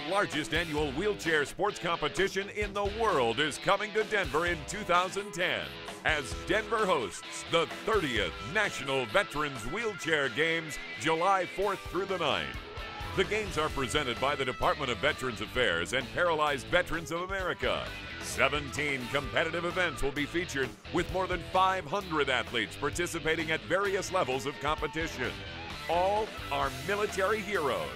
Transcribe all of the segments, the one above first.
largest annual wheelchair sports competition in the world is coming to Denver in 2010 as Denver hosts the 30th National Veterans Wheelchair Games, July 4th through the 9th. The games are presented by the Department of Veterans Affairs and Paralyzed Veterans of America. 17 competitive events will be featured with more than 500 athletes participating at various levels of competition. All are military heroes.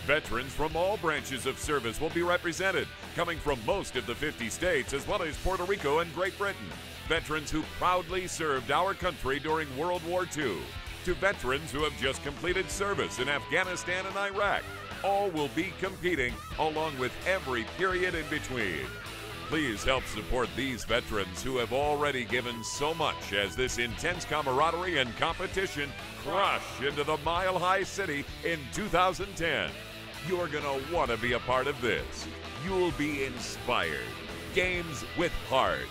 Veterans from all branches of service will be represented, coming from most of the 50 states as well as Puerto Rico and Great Britain. Veterans who proudly served our country during World War II, to veterans who have just completed service in Afghanistan and Iraq. All will be competing along with every period in between. Please help support these veterans who have already given so much as this intense camaraderie and competition crush into the Mile High City in 2010. You're gonna want to be a part of this. You'll be inspired. Games with heart.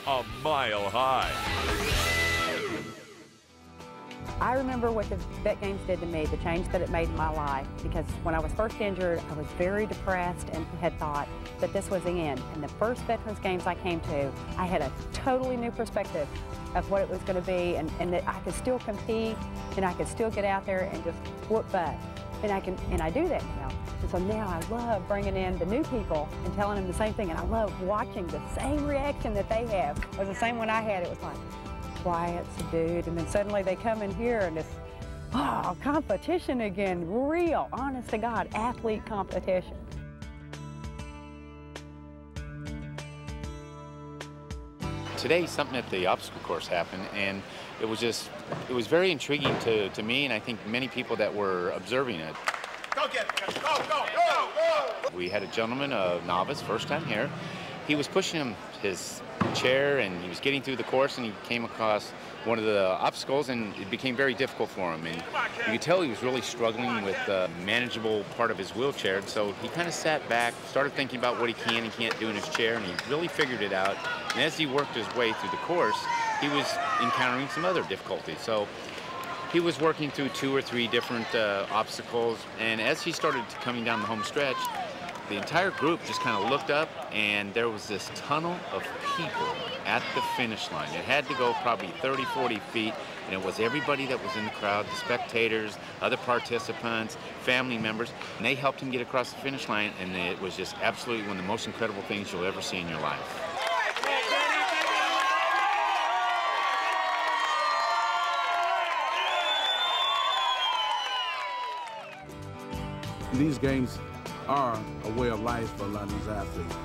A mile high. I remember what the Vet Games did to me, the change that it made in my life, because when I was first injured, I was very depressed and had thought that this was the end. And the first Veterans Games I came to, I had a totally new perspective of what it was going to be, and that I could still compete, and I could still get out there and just whoop butt. And I do that now. And so now I love bringing in the new people and telling them the same thing, and I love watching the same reaction that they have. It was the same one I had. It was like, quiet, subdued, and then suddenly they come in here and it's, oh, competition again, real, honest to God, athlete competition. Today, something at the obstacle course happened, and it was very intriguing to me, and I think many people that were observing it. Go get it, go, go, go, go! We had a gentleman, a novice, first time here. He was pushing his chair, and he was getting through the course, and he came across one of the obstacles, and it became very difficult for him. And you could tell he was really struggling with the manageable part of his wheelchair. So he kind of sat back, started thinking about what he can and can't do in his chair, and he really figured it out. And as he worked his way through the course, he was encountering some other difficulties. So he was working through 2 or 3 different obstacles, and as he started coming down the home stretch, the entire group just kind of looked up, and there was this tunnel of people at the finish line. It had to go probably 30, 40 feet, and it was everybody that was in the crowd, the spectators, other participants, family members, and they helped him get across the finish line, and it was just absolutely one of the most incredible things you'll ever see in your life. These games are a way of life for a lot of these athletes.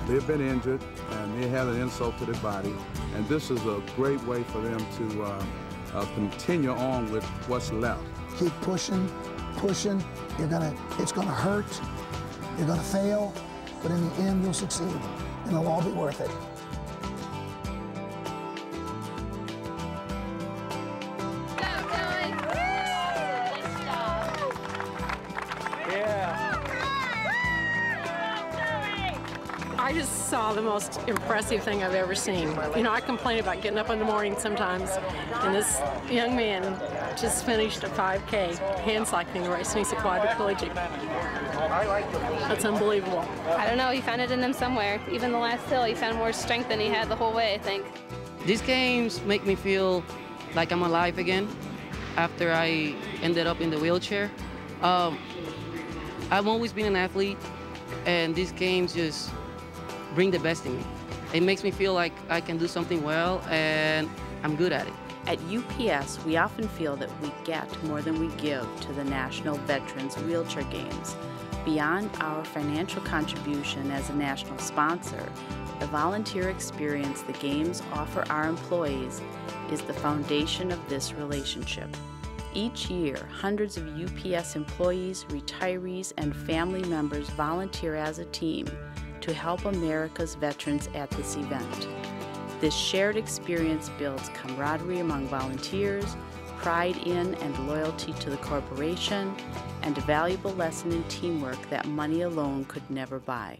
They've been injured and they have an insult to their body, and this is a great way for them to continue on with what's left. Keep pushing, pushing. It's gonna hurt, you're gonna fail, but in the end you'll succeed, and it'll all be worth it. I just saw the most impressive thing I've ever seen. You know, I complain about getting up in the morning sometimes, and this young man just finished a 5K hand cycling race, and he's a quadriplegic. That's unbelievable. I don't know, he found it in him somewhere. Even the last hill, he found more strength than he had the whole way, I think. These games make me feel like I'm alive again after I ended up in the wheelchair. I've always been an athlete, and these games just bring the best in me. It makes me feel like I can do something well, and I'm good at it. At UPS, we often feel that we get more than we give to the National Veterans Wheelchair Games. Beyond our financial contribution as a national sponsor, the volunteer experience the Games offer our employees is the foundation of this relationship. Each year, hundreds of UPS employees, retirees, and family members volunteer as a team to help America's veterans at this event. This shared experience builds camaraderie among volunteers, pride in and loyalty to the corporation, and a valuable lesson in teamwork that money alone could never buy.